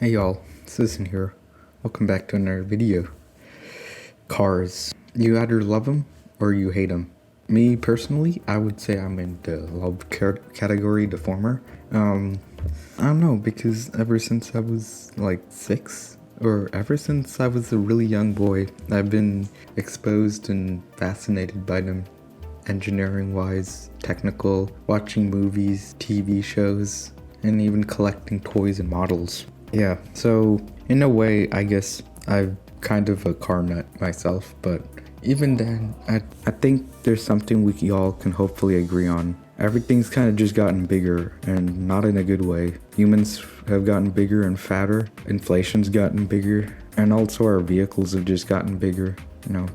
Hey y'all, Sidison here. Welcome back to another video. Cars. You either love them or you hate them. Me personally, I would say I'm in the love category, the former. I don't know, because ever since I was like 6, or ever since I was a really young boy, I've been exposed and fascinated by them. Engineering wise, technical, watching movies, TV shows, and even collecting toys and models. Yeah, so in a way, I guess I'm kind of a car nut myself, but even then, I think there's something we all can hopefully agree on. Everything's kind of just gotten bigger, and not in a good way. Humans have gotten bigger and fatter, inflation's gotten bigger, and also our vehicles have just gotten bigger. You know,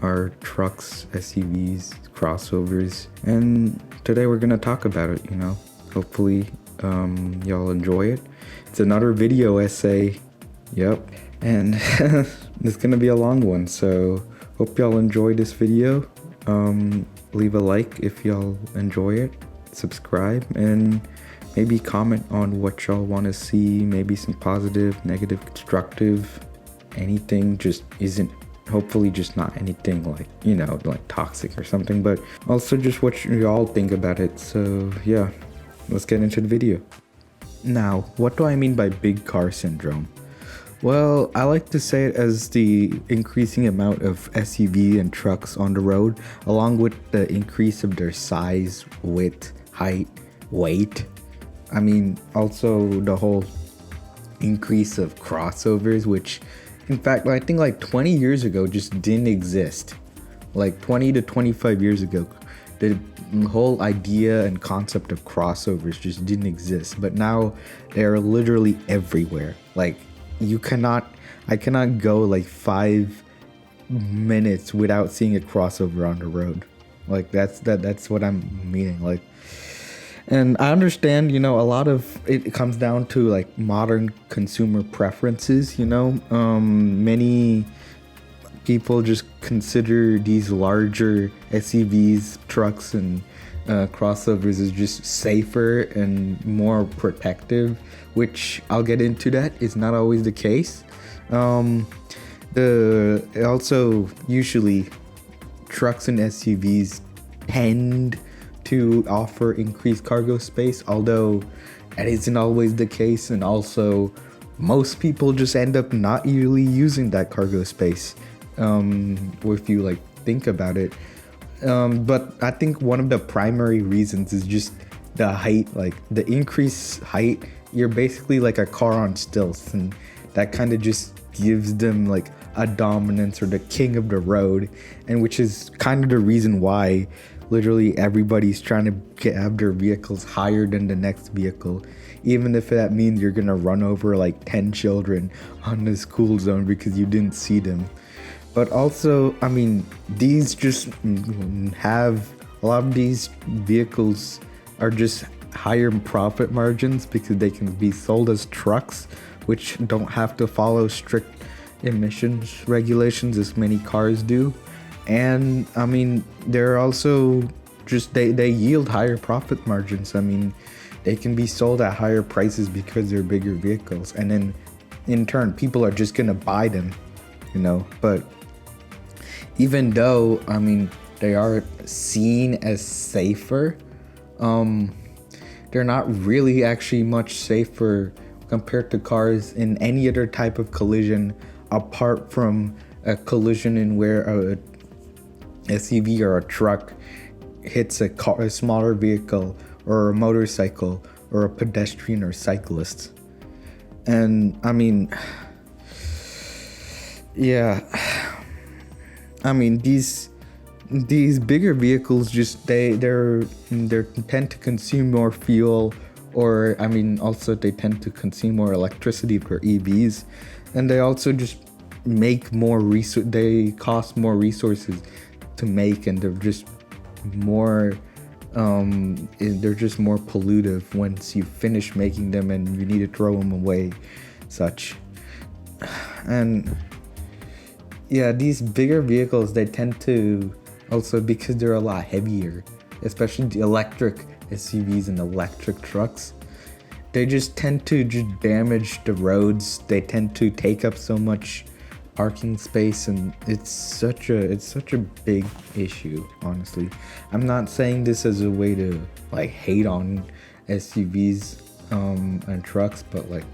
our trucks, SUVs, crossovers, and today we're gonna talk about it, you know. Hopefully, y'all enjoy it. It's another video essay. Yep. And it's gonna be a long one, so hope y'all enjoy this video. Leave a like if y'all enjoy it, subscribe, and maybe comment on what y'all want to see. Maybe some positive, negative, constructive, anything. Just isn't, hopefully just not anything like, you know, like toxic or something, but also just what y'all think about it. So yeah, let's get into the video. Now, what do I mean by big car syndrome? Well, I like to say it as the increasing amount of SUV and trucks on the road, along with the increase of their size, width, height, weight. I mean, also the whole increase of crossovers, which in fact, I think like 20 years ago just didn't exist. Like 20 to 25 years ago, the whole idea and concept of crossovers just didn't exist. But now they're literally everywhere. Like I cannot go like 5 minutes without seeing a crossover on the road. Like that's what I'm meaning. Like, and I understand, you know, a lot of it comes down to like modern consumer preferences, you know. Many people just consider these larger SUVs, trucks, and crossovers as just safer and more protective, which I'll get into. That is not always the case. Also usually trucks and SUVs tend to offer increased cargo space, although that isn't always the case, and also most people just end up not really using that cargo space, if you like think about it. But I think one of the primary reasons is just the height, like the increased height. You're basically like a car on stilts, and that kind of just gives them like a dominance or the king of the road, and which is kind of the reason why literally everybody's trying to have their vehicles higher than the next vehicle, even if that means you're gonna run over like 10 children on the school zone because you didn't see them. But also, I mean, these just have, a lot of these vehicles are just higher profit margins because they can be sold as trucks, which don't have to follow strict emissions regulations as many cars do. And I mean, they're also just, they yield higher profit margins. I mean, they can be sold at higher prices because they're bigger vehicles, and then in turn people are just gonna buy them, you know. But even though, I mean, they are seen as safer, they're not really actually much safer compared to cars in any other type of collision, apart from a collision in where a SUV or a truck hits a smaller vehicle or a motorcycle or a pedestrian or cyclist. And I mean, yeah, I mean, these bigger vehicles just they tend to consume more fuel, or I mean, also they tend to consume more electricity for EVs, and they also just make more they cost more resources to make, and they're just more pollutive once you finish making them and you need to throw them away, such. And yeah, these bigger vehicles, they tend to also, because they're a lot heavier, especially the electric SUVs and electric trucks, they just tend to just damage the roads. They tend to take up so much parking space, and it's such a big issue, honestly. I'm not saying this as a way to like hate on SUVs and trucks, but like,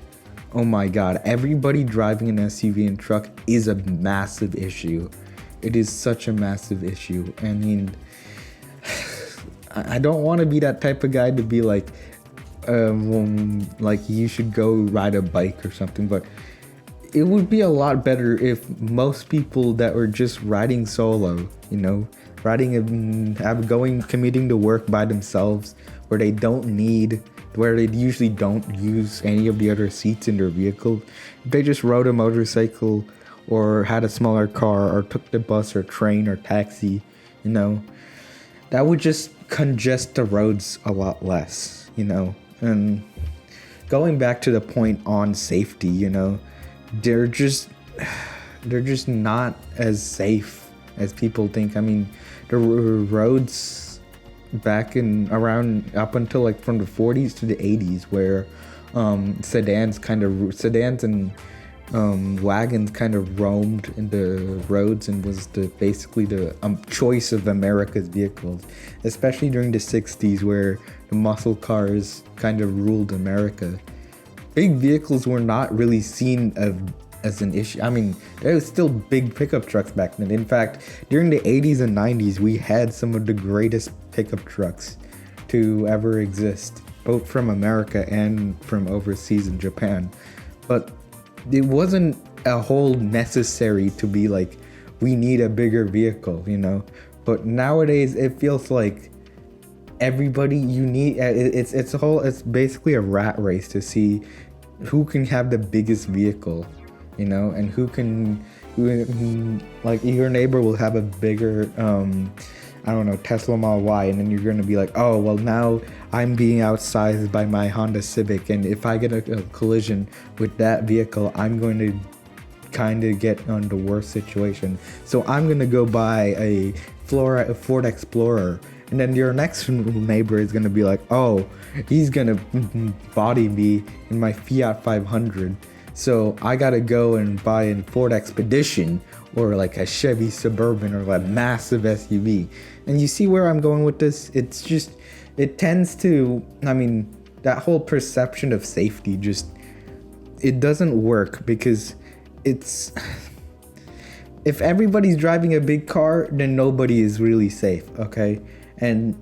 oh my god, everybody driving an SUV and truck is a massive issue. It is such a massive issue. I mean, I don't want to be that type of guy to be like you should go ride a bike or something, but it would be a lot better if most people that were just riding solo, you know, commuting to work by themselves, where they usually don't use any of the other seats in their vehicle. If they just rode a motorcycle or had a smaller car or took the bus or train or taxi, you know, that would just congest the roads a lot less, you know. And going back to the point on safety, you know, they're just not as safe as people think. I mean, the roads back in around up until like from the 40s to the 80s, where sedans and wagons kind of roamed in the roads and was basically the choice of America's vehicles, especially during the 60s, where the muscle cars kind of ruled America. Big vehicles were not really seen as an issue. I mean, there was still big pickup trucks back then. In fact, during the 80s and 90s, we had some of the greatest pickup trucks to ever exist, both from America and from overseas in Japan. But it wasn't a whole necessary to be like, we need a bigger vehicle, you know. But nowadays, it feels like everybody it's basically a rat race to see who can have the biggest vehicle, you know, and who like your neighbor will have a bigger I don't know, Tesla Model Y, and then you're gonna be like, oh well, now I'm being outsized by my Honda Civic, and if I get a collision with that vehicle, I'm going to kind of get on the worst situation, so I'm gonna go buy a Ford Explorer. And then your next neighbor is gonna be like, oh, he's gonna body me in my Fiat 500, so I gotta go and buy a Ford Expedition or like a Chevy Suburban or a massive SUV. And you see where I'm going with this? It's just, it tends to, I mean, that whole perception of safety just, it doesn't work, because it's, if everybody's driving a big car, then nobody is really safe, okay? And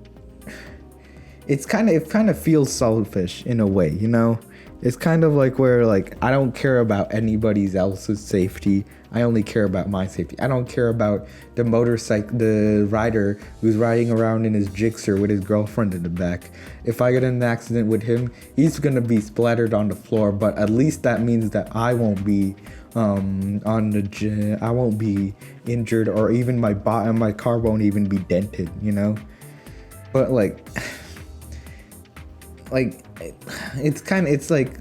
it kind of feels selfish in a way, you know? It's kind of like where, like, I don't care about anybody else's safety. I only care about my safety. I don't care about the rider who's riding around in his Gixxer with his girlfriend in the back. If I get in an accident with him, he's gonna be splattered on the floor, but at least that means that I won't be I won't be injured, or even my car won't even be dented, you know? But like it's like,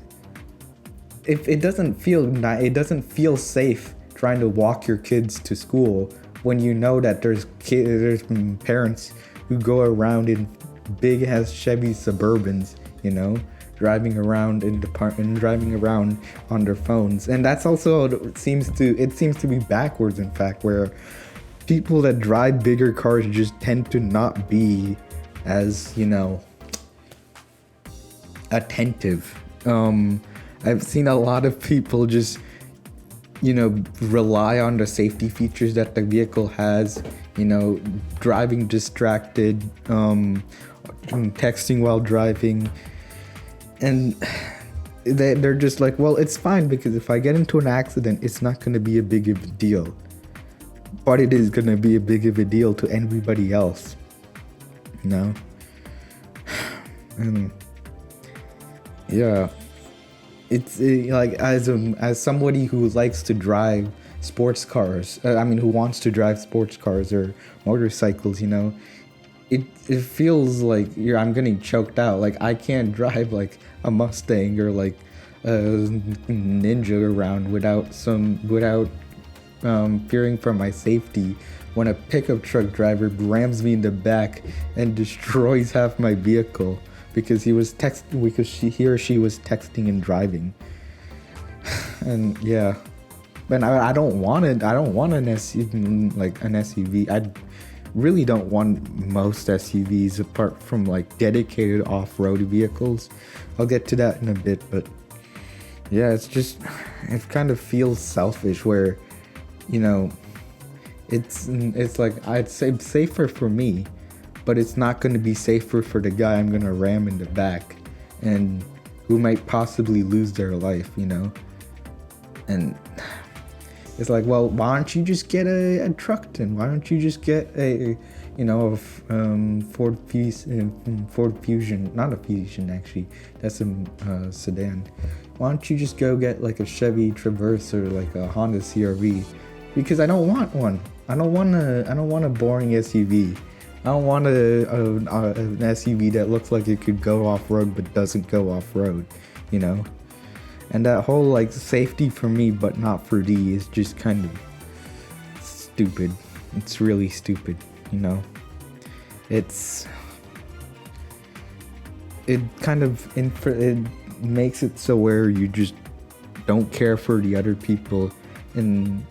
if it doesn't feel safe trying to walk your kids to school when you know that there's parents who go around in big ass Chevy Suburbans, you know, driving around driving around on their phones. And that's also, it seems to be backwards, in fact, where people that drive bigger cars just tend to not be as, you know, attentive. I've seen a lot of people just, you know, rely on the safety features that the vehicle has, you know, driving distracted, texting while driving, and they're just like, well, it's fine, because if I get into an accident, it's not going to be a big of a deal. But it is going to be a big of a deal to everybody else, you know? And yeah, it's like, as somebody who likes to drive sports cars, who wants to drive sports cars or motorcycles, you know, it feels like I'm getting choked out. Like, I can't drive like a Mustang or like a Ninja around without fearing for my safety when a pickup truck driver rams me in the back and destroys half my vehicle because he or she was texting and driving. And yeah, but I don't want it. I don't want an SUV, like an SUV. I really don't want most SUVs apart from like dedicated off-road vehicles. I'll get to that in a bit, but yeah, it kind of feels selfish where, you know, it's like, I'd say safer for me, but it's not going to be safer for the guy I'm going to ram in the back and who might possibly lose their life, you know. And it's like, well, why don't you just get a truck then? Why don't you just get a Ford Fusion, not a Fusion actually, that's a sedan. Why don't you just go get like a Chevy Traverse or like a Honda CR-V? Because I don't want one. I don't want a boring SUV. I don't want an SUV that looks like it could go off-road but doesn't go off-road, you know? And that whole like safety for me but not for thee is just kind of stupid. It's really stupid, you know? It makes it so where you just don't care for the other people and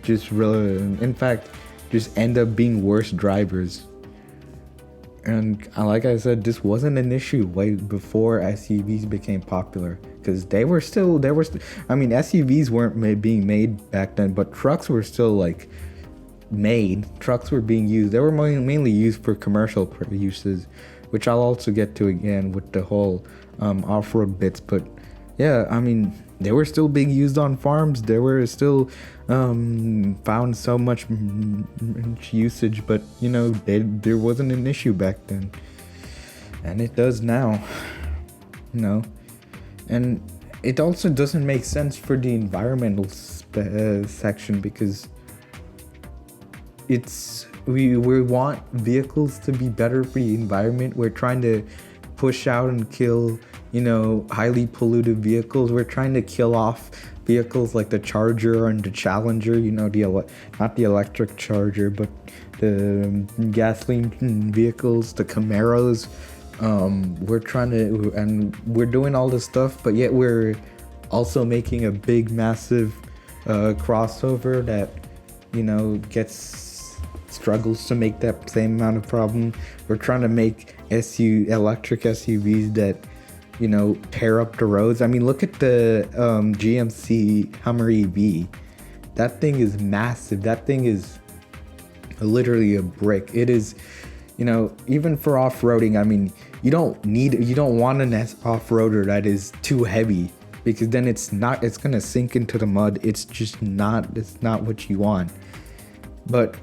just really, in fact, just end up being worse drivers. And like I said, this wasn't an issue way before SUVs became popular, because they were still, I mean, SUVs weren't being made back then, but trucks were still like made. Trucks were being used. They were mainly used for commercial uses, which I'll also get to again with the whole off-road bits. But yeah, I mean, they were still being used on farms. They were still found so much usage, but you know, there wasn't an issue back then, and it does now, you know. And it also doesn't make sense for the environmental section, because we want vehicles to be better for the environment. We're trying to push out and kill, you know, highly polluted vehicles. We're trying to kill off vehicles like the Charger and the Challenger, you know, not the electric Charger, but the gasoline vehicles, the Camaros. We're trying to, and we're doing all this stuff, but yet we're also making a big, massive crossover that, you know, struggles to make that same amount of problem. We're trying to make electric SUVs that, you know, tear up the roads. I mean, look at the GMC Hummer EV. That thing is massive. That thing is literally a brick. It is, you know, even for off-roading, I mean, you don't want an off-roader that is too heavy, because then it's gonna sink into the mud. It's not what you want. But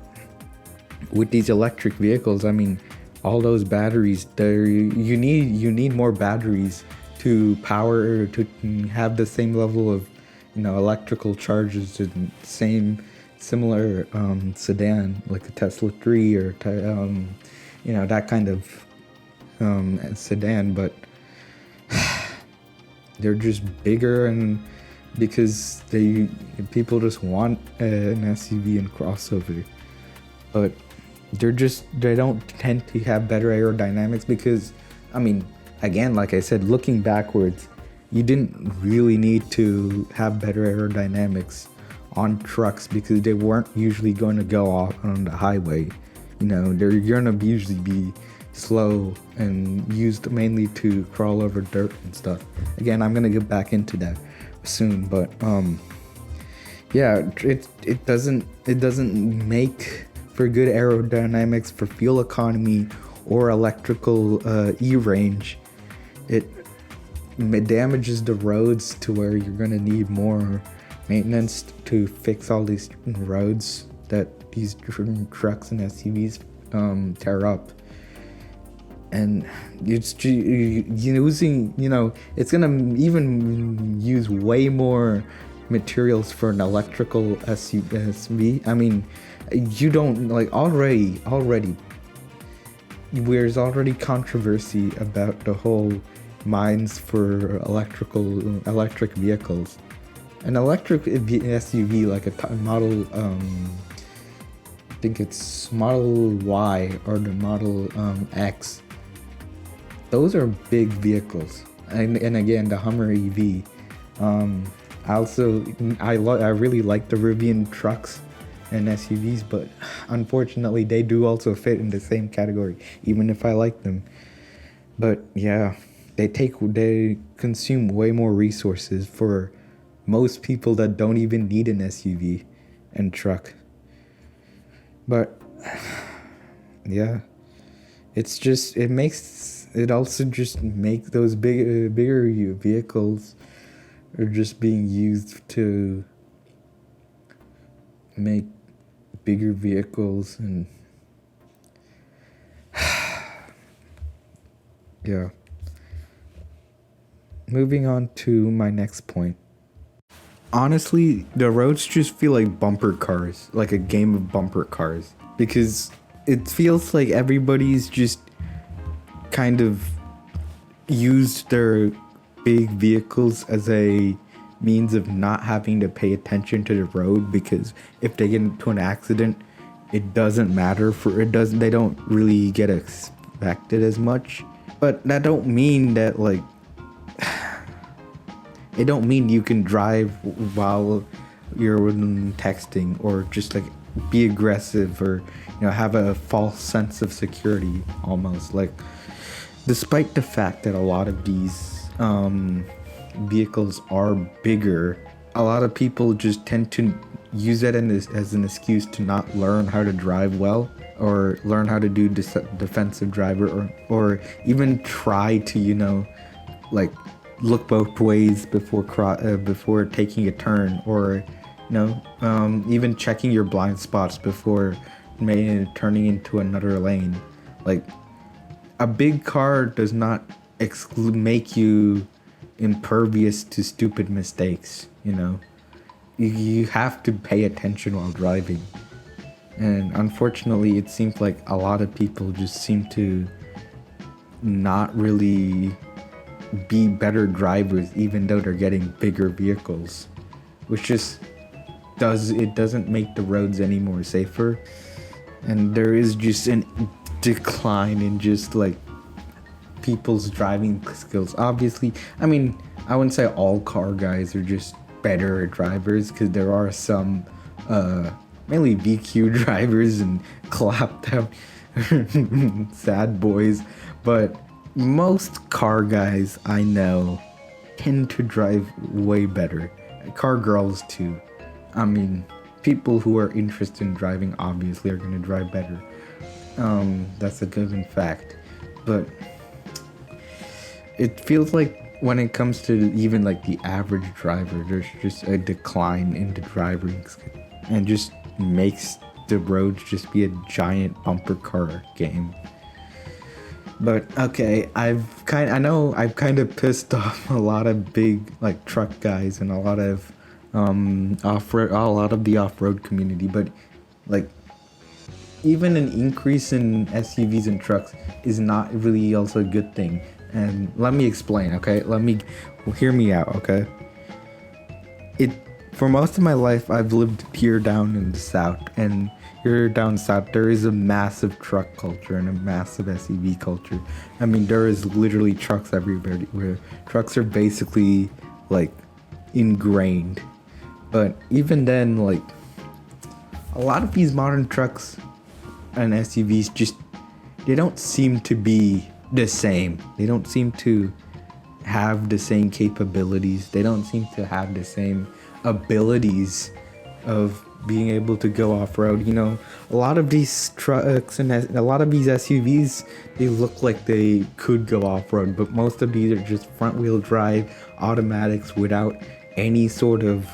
with these electric vehicles, I mean, all those batteries, you need more batteries to power, to have the same level of, you know, electrical charges to the similar sedan like a Tesla 3 or you know, that kind of sedan. But they're just bigger, and because people just want an SUV and crossover, but they don't tend to have better aerodynamics, because, I mean, again, like I said, looking backwards, you didn't really need to have better aerodynamics on trucks, because they weren't usually going to go off on the highway. You know, they're going to usually be slow and used mainly to crawl over dirt and stuff. Again, I'm going to get back into that soon, but yeah, it doesn't make for good aerodynamics, for fuel economy, or electrical E-range. It damages the roads to where you're going to need more maintenance to fix all these roads that these trucks and SUVs tear up. And it's using, you know, it's going to even use way more materials for an electrical SUV. I mean, you don't, like, already there's already controversy about the whole mines for electric vehicles. An electric SUV, like a model, I think it's Model Y or the Model X, those are big vehicles. And again, the Hummer EV. I really like the Rivian trucks and SUVs, but unfortunately they do also fit in the same category, even if I like them. But yeah, they consume way more resources for most people that don't even need an SUV and truck. But yeah, it also just makes those bigger vehicles are just being used to make bigger vehicles. And yeah, moving on to my next point. Honestly, the roads just feel like bumper cars, like a game of bumper cars, because it feels like everybody's just kind of used their big vehicles as a means of not having to pay attention to the road, because if they get into an accident, it doesn't matter they don't really get affected as much. But that don't mean that it don't mean you can drive while you're texting, or just like be aggressive, or have a false sense of security almost. Like, despite the fact that a lot of these vehicles are bigger, a lot of people just tend to use that as an excuse to not learn how to drive well, or learn how to do defensive driver, or even try to look both ways before taking a turn, or even checking your blind spots before turning into another lane. Like, a big car does not make you impervious to stupid mistakes. You have to pay attention while driving. And unfortunately, it seems like a lot of people just seem to not really be better drivers, even though they're getting bigger vehicles, which just doesn't make the roads any more safer. And there is just a decline in just like people's driving skills. Obviously, I mean, I wouldn't say all car guys are just better drivers, because there are some mainly BQ drivers and clapped out sad boys, but most car guys I know tend to drive way better. Car girls too. I mean, people who are interested in driving obviously are going to drive better. That's a given fact. But it feels like when it comes to even like the average driver, there's just a decline in the driving skill, and just makes the roads just be a giant bumper car game. But okay, I've kind of pissed off a lot of big like truck guys and a lot of the off-road community, but like, even an increase in SUVs and trucks is not really also a good thing. And let me explain, okay? Hear me out, okay? For most of my life, I've lived here down in the south, and here down south, there is a massive truck culture and a massive SUV culture. I mean, there is literally trucks everywhere. Where trucks are basically like ingrained. But even then, like, a lot of these modern trucks and SUVs they don't seem to be the same. They don't seem to have the same capabilities. They don't seem to have the same abilities of being able to go off-road. A lot of these trucks and a lot of these SUVs, they look like they could go off-road, but most of these are just front-wheel drive automatics without any sort of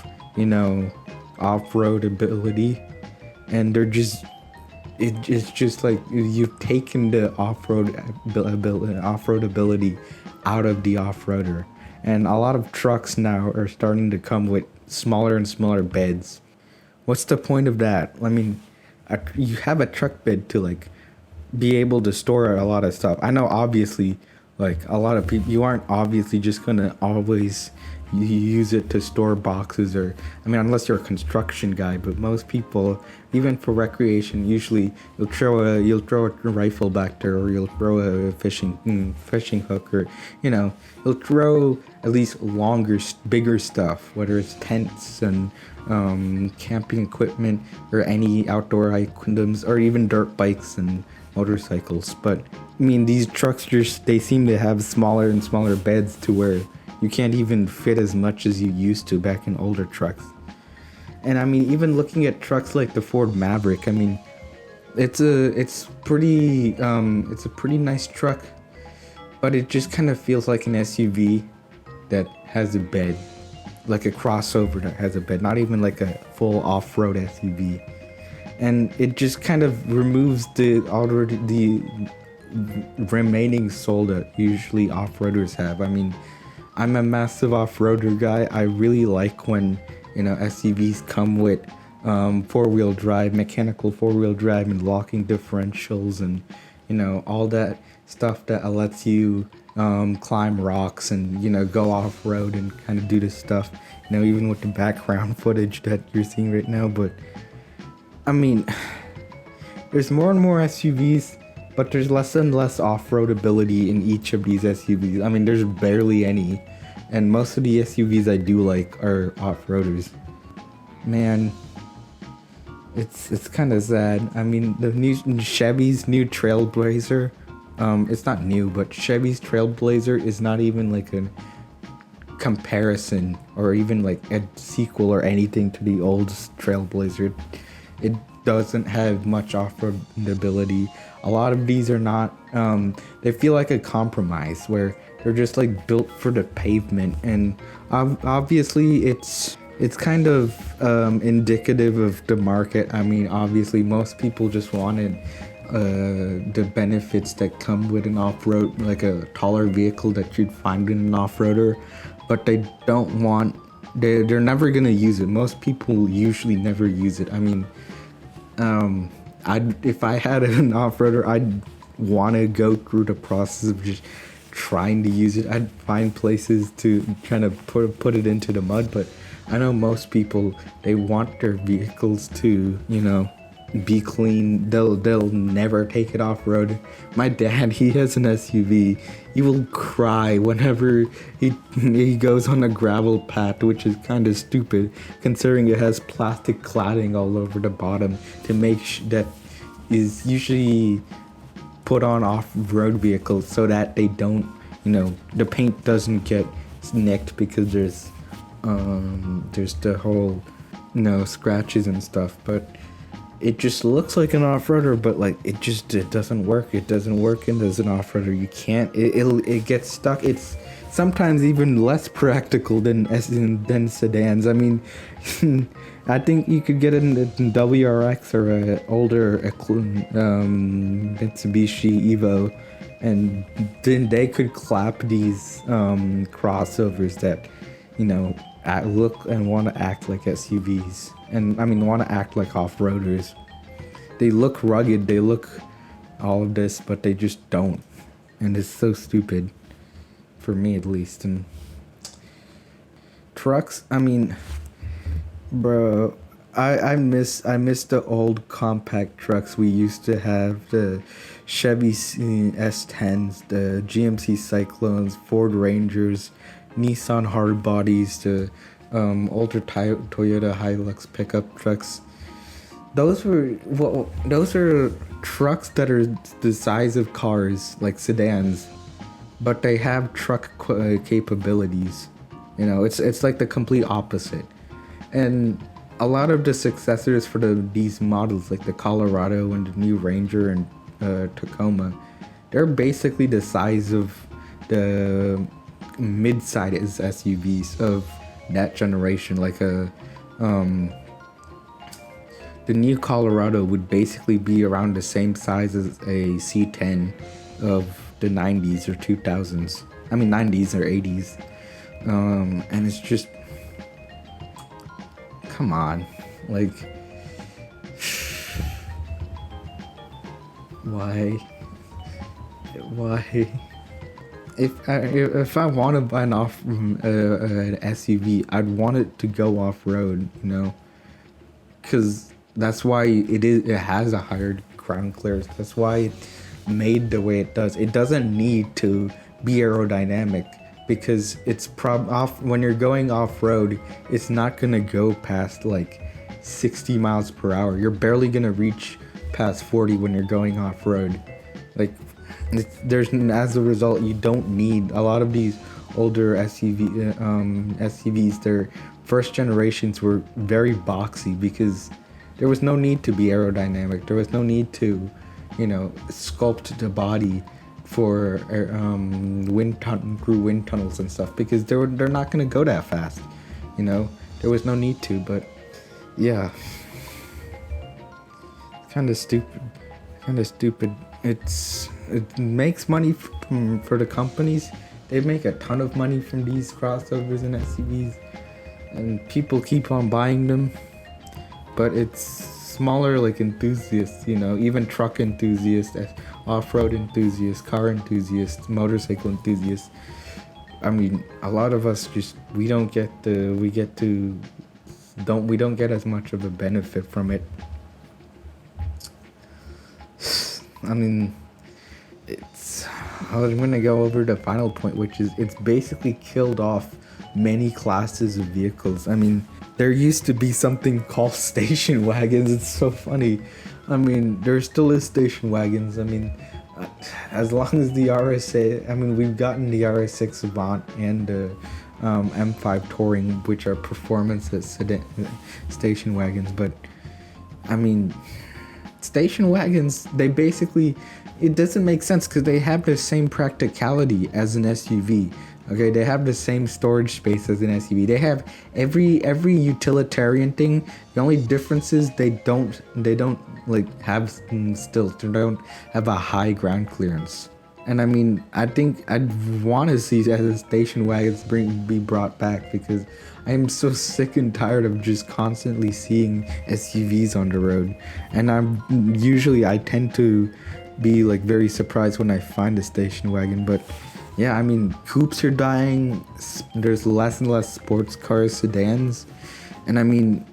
off-road ability. And it's just like you've taken the off-road ability out of the off-roader. And a lot of trucks now are starting to come with smaller and smaller beds. What's the point of that? I mean, you have a truck bed to like be able to store a lot of stuff. I know obviously like a lot of people, you aren't obviously just gonna always you use it to store boxes, or I mean, unless you're a construction guy, but most people, even for recreation, usually you'll throw a rifle back there, or you'll throw a fishing hook, or you'll throw at least bigger stuff, whether it's tents and camping equipment or any outdoor items, or even dirt bikes and motorcycles. But I mean, these trucks they seem to have smaller and smaller beds to where you can't even fit as much as you used to back in older trucks. And I mean, even looking at trucks like the Ford Maverick, I mean, it's a pretty nice truck, but it just kind of feels like an SUV that has a bed, like a crossover that has a bed, not even like a full off-road SUV. And it just kind of removes the remaining soul that usually off-roaders have. I mean, I'm a massive off-roader guy. I really like when SUVs come with four-wheel drive, mechanical four-wheel drive, and locking differentials, and all that stuff that lets you climb rocks and go off-road and kind of do this stuff. Even with the background footage that you're seeing right now. But I mean, there's more and more SUVs, but there's less and less off-roadability in each of these SUVs. I mean, there's barely any, and most of the SUVs I do like are off-roaders. Man, it's kind of sad. I mean, Chevy's new Trailblazer, it's not new, but Chevy's Trailblazer is not even like a comparison or even like a sequel or anything to the old Trailblazer. It doesn't have much off-roadability. A lot of these are not, they feel like a compromise where they're just like built for the pavement, and obviously it's kind of indicative of the market. I mean, obviously most people just wanted the benefits that come with an off-road, like a taller vehicle that you'd find in an off-roader, but they don't want, they're never gonna use it. Most people usually never use it. I mean, if I had an off-roader, I'd want to go through the process of just trying to use it. I'd find places to kind of put it into the mud, but I know most people, they want their vehicles to, be clean. They'll never take it off-road. My dad, he has an SUV. He will cry whenever he goes on a gravel path, which is kind of stupid considering it has plastic cladding all over the bottom to make that is usually put on off-road vehicles so that they don't, the paint doesn't get nicked, because there's the whole, scratches and stuff. But it just looks like an off-roader, but like it doesn't work. It doesn't work as an off-roader. You can't. It gets stuck. It's sometimes even less practical than sedans. I mean, I think you could get it in WRX or a older Mitsubishi Evo, and then they could clap these crossovers that look and want to act like SUVs, and I mean want to act like off-roaders. They look rugged, they look all of this, but they just don't, and it's so stupid, for me at least. And trucks, I mean, bro, I miss the old compact trucks we used to have, the Chevy S10s, the GMC Cyclones, Ford Rangers, Nissan hard bodies, the older Toyota Hilux pickup trucks. Those are trucks that are the size of cars, like sedans, but they have truck capabilities. It's like the complete opposite. And a lot of the successors for these models, like the Colorado and the new Ranger and Tacoma, they're basically the size of the mid-size SUVs of that generation. Like the new Colorado would basically be around the same size as a C10 of the 90s or 2000s. I mean 90s or 80s. And it's just, come on, like, why? if I want to buy an SUV, I'd want it to go off road, you know, because that's why it has a higher ground clearance. That's why it's made the way it does. It doesn't need to be aerodynamic because it's when you're going off road, it's not gonna go past like 60 miles per hour. You're barely gonna reach past 40 when you're going off road. Like as a result, you don't need a lot of these older SUVs. Their first generations were very boxy because there was no need to be aerodynamic. There was no need to, you know, sculpt the body for through wind tunnels and stuff because they're not gonna go that fast. You know, there was no need to. But yeah, kind of stupid. It makes money for the companies. They make a ton of money from these crossovers and SUVs, and people keep on buying them. But it's smaller like enthusiasts, you know, even truck enthusiasts, off-road enthusiasts, car enthusiasts, motorcycle enthusiasts. I mean, a lot of us we don't get as much of a benefit from it. I mean, I'm gonna go over the final point, which is it's basically killed off many classes of vehicles. I mean, there used to be something called station wagons. It's so funny. I mean, there still is station wagons. I mean, as long as the RSA, I mean, we've gotten the RS6 Avant and the M5 Touring, which are performance station wagons. But I mean, station wagons, it doesn't make sense because they have the same practicality as an SUV. Okay, they have the same storage space as an SUV. They have every utilitarian thing. The only difference is they don't like have stilts. They don't have a high ground clearance. And I mean, I think I'd want to see as station wagons be brought back because I am so sick and tired of just constantly seeing SUVs on the road. And I tend to be like very surprised when I find a station wagon. But yeah, I mean, coupes are dying. There's less and less sports cars, sedans, and I mean,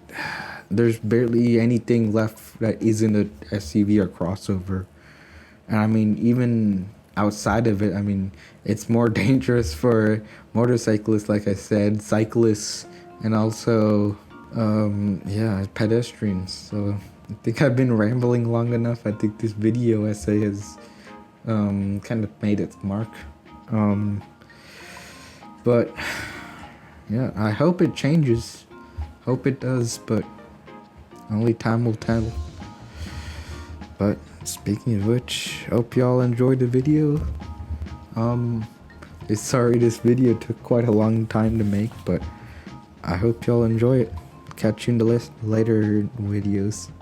there's barely anything left that isn't a SUV or crossover. And I mean, even outside of it, I mean, it's more dangerous for motorcyclists, like I said, cyclists, and also, pedestrians. So I think I've been rambling long enough. I think this video essay has kind of made its mark. But yeah, I hope it changes. Hope it does, but only time will tell. But speaking of which, hope y'all enjoyed the video. Sorry this video took quite a long time to make, but I hope y'all enjoy it. Catch you in the later videos.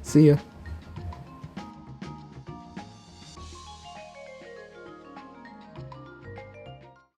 See ya.